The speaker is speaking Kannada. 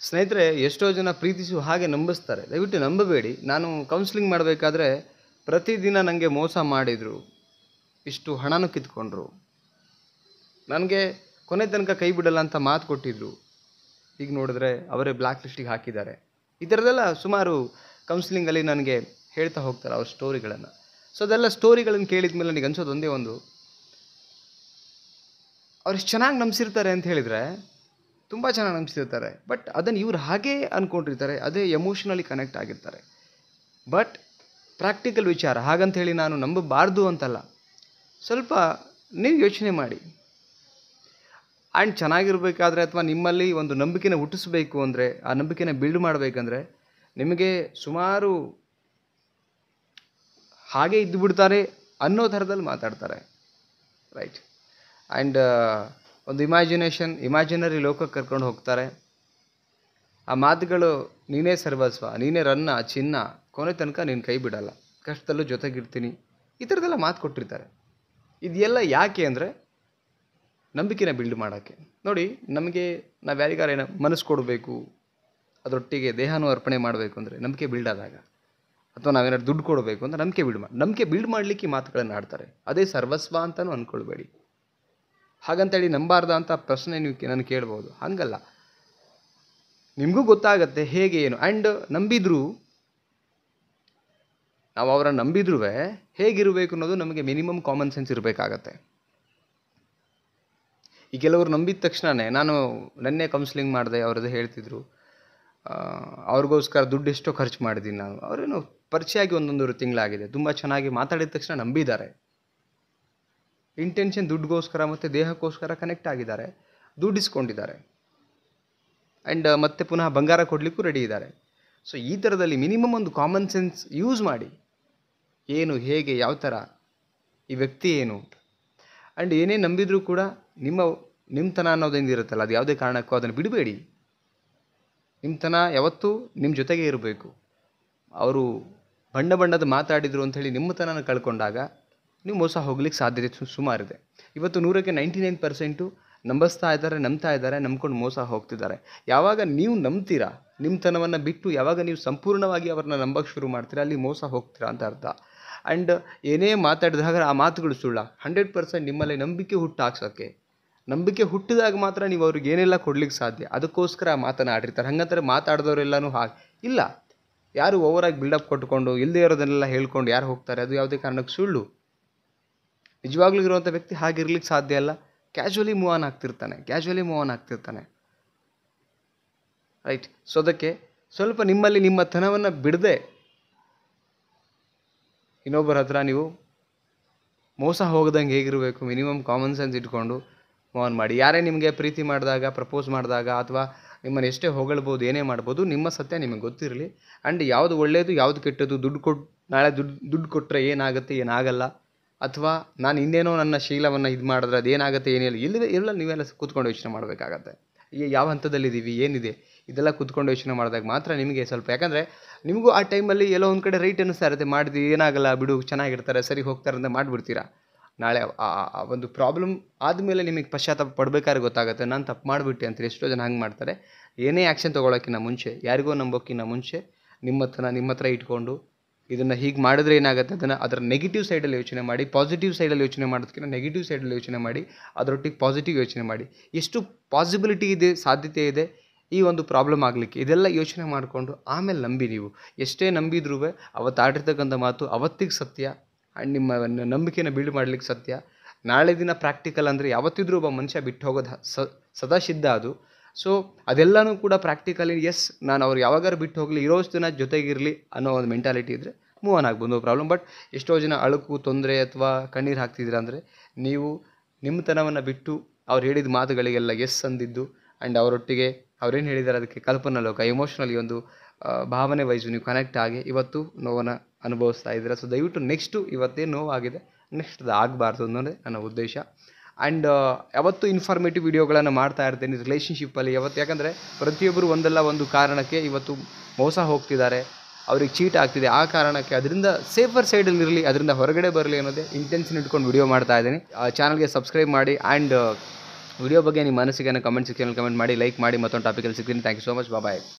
ಸ್ನೇಹಿತರೆ, ಎಷ್ಟೋ ಜನ ಪ್ರೀತಿಸುವ ಹಾಗೆ ನಂಬಿಸ್ತಾರೆ. ದಯವಿಟ್ಟು ನಂಬಬೇಡಿ. ನಾನು ಕೌನ್ಸಿಲಿಂಗ್ ಮಾಡಬೇಕಾದ್ರೆ ಪ್ರತಿದಿನ ನನಗೆ ಮೋಸ ಮಾಡಿದರು, ಇಷ್ಟು ಹಣನೂ ಕಿತ್ಕೊಂಡ್ರು, ನನಗೆ ಕೊನೆ ತನಕ ಕೈ ಬಿಡಲ್ಲ ಅಂತ ಮಾತು ಕೊಟ್ಟಿದ್ರು. ಈಗ ನೋಡಿದ್ರೆ ಅವರೇ ಬ್ಲ್ಯಾಕ್ ಲಿಸ್ಟಿಗೆ ಹಾಕಿದ್ದಾರೆ. ಈ ಥರದ್ದೆಲ್ಲ ಸುಮಾರು ಕೌನ್ಸಿಲಿಂಗಲ್ಲಿ ನನಗೆ ಹೇಳ್ತಾ ಹೋಗ್ತಾರೆ ಅವ್ರ ಸ್ಟೋರಿಗಳನ್ನು. ಸೊ ಅದೆಲ್ಲ ಸ್ಟೋರಿಗಳನ್ನು ಕೇಳಿದ ಮೇಲೆ ನನಗೆ ಅನ್ಸೋದು ಒಂದೇ ಒಂದು, ಅವ್ರು ಎಷ್ಟು ಚೆನ್ನಾಗಿ ನಂಬಿಸಿರ್ತಾರೆ ಅಂತ ಹೇಳಿದರೆ, ತುಂಬ ಚೆನ್ನಾಗಿ ನಂಬಿಸಿರ್ತಾರೆ. ಬಟ್ ಅದನ್ನು ಇವ್ರು ಹಾಗೇ ಅಂದ್ಕೊಂಡಿರ್ತಾರೆ, ಅದೇ ಎಮೋಷ್ನಲಿ ಕನೆಕ್ಟ್ ಆಗಿರ್ತಾರೆ. ಬಟ್ ಪ್ರಾಕ್ಟಿಕಲ್ ವಿಚಾರ ಹಾಗಂತೇಳಿ ನಾನು ನಂಬಬಾರ್ದು ಅಂತಲ್ಲ. ಸ್ವಲ್ಪ ನೀವು ಯೋಚನೆ ಮಾಡಿ. ಆ್ಯಂಡ್ ಚೆನ್ನಾಗಿರಬೇಕಾದ್ರೆ ಅಥವಾ ನಿಮ್ಮಲ್ಲಿ ಒಂದು ನಂಬಿಕೆನ ಹುಟ್ಟಿಸ್ಬೇಕು ಅಂದರೆ, ಆ ನಂಬಿಕೆನ ಬಿಲ್ಡ್ ಮಾಡಬೇಕಂದ್ರೆ ನಿಮಗೆ ಸುಮಾರು ಹಾಗೆ ಇದ್ದು ಬಿಡ್ತಾರೆ ಅನ್ನೋ ಥರದಲ್ಲಿ ಮಾತಾಡ್ತಾರೆ, ರೈಟ್? ಆ್ಯಂಡ್ ಒಂದು ಇಮ್ಯಾಜಿನರಿ ಲೋಕಕ್ಕೆ ಕರ್ಕೊಂಡು ಹೋಗ್ತಾರೆ. ಆ ಮಾತುಗಳು ನೀನೇ ಸರ್ವಸ್ವ, ನೀನೇ ರನ್ನ ಚಿನ್ನ, ಕೊನೆ ತನಕ ನೀನು ಕೈ ಬಿಡಲ್ಲ, ಕಷ್ಟದಲ್ಲೂ ಜೊತೆಗಿರ್ತೀನಿ, ಈ ಥರದ್ದೆಲ್ಲ ಮಾತು ಕೊಟ್ಟಿರ್ತಾರೆ. ಇದೆಲ್ಲ ಯಾಕೆ ಅಂದರೆ ನಂಬಿಕೆನ ಬಿಲ್ಡ್ ಮಾಡೋಕ್ಕೆ. ನೋಡಿ, ನಮಗೆ ನಾವು ಯಾರಿಗಾರ ಮನಸ್ಸು ಕೊಡಬೇಕು, ಅದರೊಟ್ಟಿಗೆ ದೇಹನೂ ಅರ್ಪಣೆ ಮಾಡಬೇಕು ಅಂದರೆ ನಂಬಿಕೆ ಬಿಲ್ಡ್ ಆದಾಗ, ಅಥವಾ ನಾವೇನಾದ್ರು ದುಡ್ಡು ಕೊಡಬೇಕು ಅಂದರೆ ನಂಬಿಕೆ ಬಿಲ್ಡ್ ಮಾಡಲಿಕ್ಕೆ ಈ ಮಾತುಗಳನ್ನು ಆಡ್ತಾರೆ. ಅದೇ ಸರ್ವಸ್ವ ಅಂತಲೂ ಅಂದ್ಕೊಳ್ಬೇಡಿ. ಹಾಗಂತೇಳಿ ನಂಬಾರ್ದ ಅಂತ ಪ್ರಶ್ನೆ ನೀವು ನನಗೆ ಕೇಳ್ಬೋದು. ಹಾಗಲ್ಲ, ನಿಮಗೂ ಗೊತ್ತಾಗತ್ತೆ ಹೇಗೆ ಏನು. ಆ್ಯಂಡ್ ನಾವು ಅವರನ್ನು ನಂಬಿದ್ರೂ ಹೇಗಿರಬೇಕು ಅನ್ನೋದು ನಮಗೆ ಮಿನಿಮಮ್ ಕಾಮನ್ ಸೆನ್ಸ್ ಇರಬೇಕಾಗತ್ತೆ. ಈ ಕೆಲವರು ನಂಬಿದ ತಕ್ಷಣವೇ, ನಾನು ನೆನ್ನೆ ಕೌನ್ಸಿಲಿಂಗ್ ಮಾಡಿದೆ, ಅವ್ರದ್ದು ಹೇಳ್ತಿದ್ರು, ಅವ್ರಿಗೋಸ್ಕರ ದುಡ್ಡು ಎಷ್ಟೋ ಖರ್ಚು ಮಾಡಿದ್ದೀನಿ ನಾನು. ಅವರೇನು ಪರಿಚಯ ಆಗಿ 1-1.5 ತಿಂಗಳಾಗಿದೆ, ತುಂಬ ಚೆನ್ನಾಗಿ ಮಾತಾಡಿದ ತಕ್ಷಣ ನಂಬಿದ್ದಾರೆ. ಇಂಟೆನ್ಷನ್ ದುಡ್ಡುಗೋಸ್ಕರ ಮತ್ತು ದೇಹಕ್ಕೋಸ್ಕರ ಕನೆಕ್ಟ್ ಆಗಿದ್ದಾರೆ, ದುಡ್ಡಿಸ್ಕೊಂಡಿದ್ದಾರೆ. ಆ್ಯಂಡ್ ಮತ್ತೆ ಪುನಃ ಬಂಗಾರ ಕೊಡಲಿಕ್ಕೂ ರೆಡಿ ಇದ್ದಾರೆ. ಸೊ ಈ ಥರದಲ್ಲಿ ಮಿನಿಮಮ್ ಒಂದು ಕಾಮನ್ ಸೆನ್ಸ್ ಯೂಸ್ ಮಾಡಿ. ಏನು, ಹೇಗೆ, ಯಾವ ಥರ, ಈ ವ್ಯಕ್ತಿ ಏನು. ಆ್ಯಂಡ್ ಏನೇ ನಂಬಿದರೂ ಕೂಡ ನಿಮ್ಮತನ ಅನ್ನೋದೊಂದು ಇರುತ್ತಲ್ಲ, ಅದು ಯಾವುದೇ ಕಾರಣಕ್ಕೂ ಅದನ್ನು ಬಿಡಬೇಡಿ. ನಿಮ್ಮತನ ಯಾವತ್ತೂ ನಿಮ್ಮ ಜೊತೆಗೆ ಇರಬೇಕು. ಅವರು ಬಣ್ಣದ ಮಾತಾಡಿದರು ಅಂಥೇಳಿ ನಿಮ್ಮತನನ ಕಳ್ಕೊಂಡಾಗ ನೀವು ಮೋಸ ಹೋಗ್ಲಿಕ್ಕೆ ಸಾಧ್ಯತೆ ಸುಮಾರಿದೆ. ಇವತ್ತು 100ಕ್ಕೆ 99% ನಂಬ್ತಾ ಇದ್ದಾರೆ, ನಂಬ್ಕೊಂಡು ಮೋಸ ಹೋಗ್ತಿದ್ದಾರೆ. ಯಾವಾಗ ನೀವು ನಂಬ್ತೀರಾ, ನಿಮ್ಮತನವನ್ನು ಬಿಟ್ಟು ಯಾವಾಗ ನೀವು ಸಂಪೂರ್ಣವಾಗಿ ಅವ್ರನ್ನ ನಂಬಕ್ಕೆ ಶುರು ಮಾಡ್ತೀರಾ, ಅಲ್ಲಿ ಮೋಸ ಹೋಗ್ತೀರಾ ಅಂತ ಅರ್ಥ. ಆ್ಯಂಡ್ ಏನೇ ಮಾತಾಡಿದಾಗ ಆ ಮಾತುಗಳು ಸುಳ್ಳ. 100% ನಿಮ್ಮಲ್ಲಿ ನಂಬಿಕೆ ಹುಟ್ಟಿದಾಗ ಮಾತ್ರ ನೀವು ಅವ್ರಿಗೆ ಏನೆಲ್ಲ ಕೊಡ್ಲಿಕ್ಕೆ ಸಾಧ್ಯ. ಅದಕ್ಕೋಸ್ಕರ ಮಾತನಾಡಿರ್ತಾರೆ. ಹಂಗಂತಾರೆ ಮಾತಾಡಿದವರೆಲ್ಲನೂ ಹಾಗೆ ಇಲ್ಲ. ಯಾರು ಓವರಾಗಿ ಬಿಲ್ಡಪ್ ಕೊಟ್ಕೊಂಡು ಇಲ್ಲದೇ ಇರೋದನ್ನೆಲ್ಲ ಹೇಳ್ಕೊಂಡು ಯಾರು ಹೋಗ್ತಾರೆ, ಅದು ಯಾವುದೇ ಕಾರಣಕ್ಕೆ ಸುಳ್ಳು. ನಿಜವಾಗ್ಲೂ ಇರುವಂಥ ವ್ಯಕ್ತಿ ಹಾಗಿರ್ಲಿಕ್ಕೆ ಸಾಧ್ಯ ಇಲ್ಲ. ಕ್ಯಾಶುವಲಿ ಮೂವ್ ಆನ್ ಆಗ್ತಿರ್ತಾನೆ, ರೈಟ್? ಸೊ ಅದಕ್ಕೆ ಸ್ವಲ್ಪ ನಿಮ್ಮಲ್ಲಿ ನಿಮ್ಮ ತನವನ್ನು ಬಿಡದೆ ಇನ್ನೊಬ್ಬರ ಹತ್ರ ನೀವು ಮೋಸ ಹೋಗದಂಗೆ ಹೇಗಿರಬೇಕು, ಮಿನಿಮಮ್ ಕಾಮನ್ ಸೆನ್ಸ್ ಇಟ್ಕೊಂಡು ಮೂವ್ ಆನ್ ಮಾಡಿ. ಯಾರೇ ನಿಮಗೆ ಪ್ರೀತಿ ಮಾಡಿದಾಗ, ಪ್ರಪೋಸ್ ಮಾಡಿದಾಗ, ಅಥವಾ ನಿಮ್ಮನ್ನು ಎಷ್ಟೇ ಹೊಗಳ್ಬೋದು, ಏನೇ ಮಾಡ್ಬೋದು, ನಿಮ್ಮ ಸತ್ಯ ನಿಮಗೆ ಗೊತ್ತಿರಲಿ. ಆ್ಯಂಡ್ ಯಾವುದು ಒಳ್ಳೆಯದು, ಯಾವುದು ಕೆಟ್ಟದ್ದು, ನಾಳೆ ದುಡ್ಡು ಕೊಟ್ಟರೆ ಏನಾಗುತ್ತೆ, ಏನಾಗಲ್ಲ, ಅಥವಾ ನಾನು ಇನ್ನೇನೋ ನನ್ನ ಶೀಲವನ್ನು ಇದು ಮಾಡಿದ್ರೆ ಅದೇನಾಗುತ್ತೆ, ಏನಿಲ್ಲ ನೀವೆಲ್ಲ ಕೂತ್ಕೊಂಡು ಯೋಚನೆ ಮಾಡಬೇಕಾಗತ್ತೆ. ಯಾವ ಹಂತದಲ್ಲಿದ್ದೀವಿ, ಏನಿದೆ, ಇದೆಲ್ಲ ಕೂತ್ಕೊಂಡು ಯೋಚನೆ ಮಾಡಿದಾಗ ಮಾತ್ರ ನಿಮಗೆ ಸ್ವಲ್ಪ, ಯಾಕಂದರೆ ನಿಮಗೂ ಆ ಟೈಮಲ್ಲಿ ಎಲ್ಲೋ ಒಂದು ಕಡೆ ರೈಟ್ ಅನ್ನಿಸ್ತಾ ಇರುತ್ತೆ, ಮಾಡಿದ್ವಿ ಏನಾಗಲ್ಲ ಬಿಡು, ಚೆನ್ನಾಗಿರ್ತಾರೆ, ಸರಿ ಹೋಗ್ತಾರೆ ಅಂತ ಮಾಡಿಬಿಡ್ತೀರಾ. ನಾಳೆ ಒಂದು ಪ್ರಾಬ್ಲಮ್ ಆದಮೇಲೆ ನಿಮಗೆ ಪಶ್ಚಾತ್ತಾಪ ಪಡಬೇಕಾದ್ರೆ ಗೊತ್ತಾಗುತ್ತೆ, ನಾನು ತಪ್ಪು ಮಾಡಿಬಿಟ್ಟೆ ಅಂತೇಳಿ. ಎಷ್ಟೋ ಜನ ಹಂಗೆ ಮಾಡ್ತಾರೆ. ಏನೇ ಆ್ಯಕ್ಷನ್ ತೊಗೊಳೋಕ್ಕಿಂತ ಮುಂಚೆ, ಯಾರಿಗೋ ನಂಬೋಕ್ಕಿಂತ ಮುಂಚೆ ನಿಮ್ಮ ಹತ್ರ ಇಟ್ಕೊಂಡು ಇದನ್ನು ಹೀಗೆ ಮಾಡಿದ್ರೆ ಏನಾಗುತ್ತೆ, ಅದರ ನೆಗೆಟಿವ್ ಸೈಡಲ್ಲಿ ಯೋಚನೆ ಮಾಡಿ. ಪಾಸಿಟಿವ್ ಸೈಡಲ್ಲಿ ಯೋಚನೆ ಮಾಡೋದಕ್ಕಿಂತ ನೆಗೆಟಿವ್ ಸೈಡಲ್ಲಿ ಯೋಚನೆ ಮಾಡಿ, ಅದರೊಟ್ಟಿಗೆ ಪಾಸಿಟಿವ್ ಯೋಚನೆ ಮಾಡಿ. ಎಷ್ಟು ಪಾಸಿಬಿಲಿಟಿ ಇದೆ, ಸಾಧ್ಯತೆ ಇದೆ ಈ ಒಂದು ಪ್ರಾಬ್ಲಮ್ ಆಗಲಿಕ್ಕೆ, ಇದೆಲ್ಲ ಯೋಚನೆ ಮಾಡಿಕೊಂಡು ಆಮೇಲೆ ನಂಬಿ. ನೀವು ಎಷ್ಟೇ ನಂಬಿದ್ರೂ ಅವತ್ತು ಆಡಿರ್ತಕ್ಕಂಥ ಮಾತು ಅವತ್ತಿಗೆ ಸತ್ಯ. ಆ್ಯಂಡ್ ನಿಮ್ಮ ನಂಬಿಕೆನ ಬಿಲ್ಡ್ ಮಾಡಲಿಕ್ಕೆ ಸತ್ಯ. ನಾಳೆ ದಿನ ಪ್ರಾಕ್ಟಿಕಲ್ ಅಂದರೆ ಯಾವತ್ತಿದ್ರೂ ಒಬ್ಬ ಮನುಷ್ಯ ಬಿಟ್ಟು ಹೋಗೋದು ಸದಾ ಸಿದ್ಧ ಅದು. ಸೊ ಅದೆಲ್ಲನೂ ಕೂಡ ಪ್ರಾಕ್ಟಿಕಲಿ, ಎಸ್ ನಾನು ಅವ್ರು ಯಾವಾಗಾರು ಬಿಟ್ಟು ಹೋಗಲಿ, ಇರೋಷ್ಟು ದಿನ ಜೊತೆಗಿರಲಿ ಅನ್ನೋ ಒಂದು ಮೆಂಟಾಲಿಟಿ ಇದ್ದರೆ ಮೂವ್ ಆನ್ ಆಗ್ಬೋದು, ನೋ ಪ್ರಾಬ್ಲಮ್. ಬಟ್ ಎಷ್ಟೋ ಜನ ಅಳುಕು, ತೊಂದರೆ ಅಥವಾ ಕಣ್ಣೀರು ಹಾಕ್ತಿದ್ದೀರ ಅಂದರೆ ನೀವು ನಿಮ್ಮತನವನ್ನು ಬಿಟ್ಟು ಅವ್ರು ಹೇಳಿದ ಮಾತುಗಳಿಗೆಲ್ಲ ಎಸ್ ಅಂದಿದ್ದು. ಆ್ಯಂಡ್ ಅವರೊಟ್ಟಿಗೆ ಅವ್ರೇನು ಹೇಳಿದ್ದಾರೆ ಅದಕ್ಕೆ ಕಲ್ಪನಾ ಲೋಕ, ಎಮೋಷ್ನಲಿ ಒಂದು ಭಾವನೆ ವೈಸು ನೀವು ಕನೆಕ್ಟ್ ಆಗಿ ಇವತ್ತು ನೋವನ್ನು ಅನುಭವಿಸ್ತಾ ಇದ್ದೀರಾ. ಸೊ ದಯವಿಟ್ಟು ನೆಕ್ಸ್ಟು ಇವತ್ತೇನು ನೋವಾಗಿದೆ, ನೆಕ್ಸ್ಟ್ ಅದು ಆಗಬಾರ್ದು ಅನ್ನೋದೇ ನನ್ನ ಉದ್ದೇಶ. ಆ್ಯಂಡ್ ಯಾವತ್ತೂ ಇನ್ಫಾರ್ಮೇಟಿವ್ ವಿಡಿಯೋಗಳನ್ನು ಮಾಡ್ತಾ ಇರ್ತೀನಿ ರಿಲೇಷನ್ಶಿಪ್ಪಲ್ಲಿ. ಯಾಕಂದರೆ ಪ್ರತಿಯೊಬ್ಬರು ಒಂದಲ್ಲ ಒಂದು ಕಾರಣಕ್ಕೆ ಇವತ್ತು ಮೋಸ ಹೋಗ್ತಿದ್ದಾರೆ, ಅವ್ರಿಗೆ ಚೀಟ್ ಆಗ್ತಿದೆ. ಆ ಕಾರಣಕ್ಕೆ ಅದರಿಂದ ಸೇಫರ್ ಸೈಡಲ್ಲಿ ಇರಲಿ, ಅದರಿಂದ ಹೊರಗಡೆ ಬರಲಿ ಅನ್ನೋದೇ ಇಂಟೆನ್ಷನ್ ಇಟ್ಕೊಂಡು ವಿಡಿಯೋ ಮಾಡ್ತಾ ಇದ್ದೀನಿ. ಚಾನಲ್ಗೆ ಸಬ್ಸ್ಕ್ರೈಬ್ ಮಾಡಿ. ಆ್ಯಂಡ್ ವಿಡಿಯೋ ಬಗ್ಗೆ ನಿಮ್ಮ ಅನಿಸಿಕೆಯನ್ನು ಕಮೆಂಟ್ ಸೆಕ್ಷನಲ್ಲಿ ಕಮೆಂಟ್ ಮಾಡಿ, ಲೈಕ್ ಮಾಡಿ, ಮತ್ತೊಂದು ಟಾಪಿಕಲ್ಲಿ ಸಿಗ್ತೀನಿ. Thank you so much. Bye.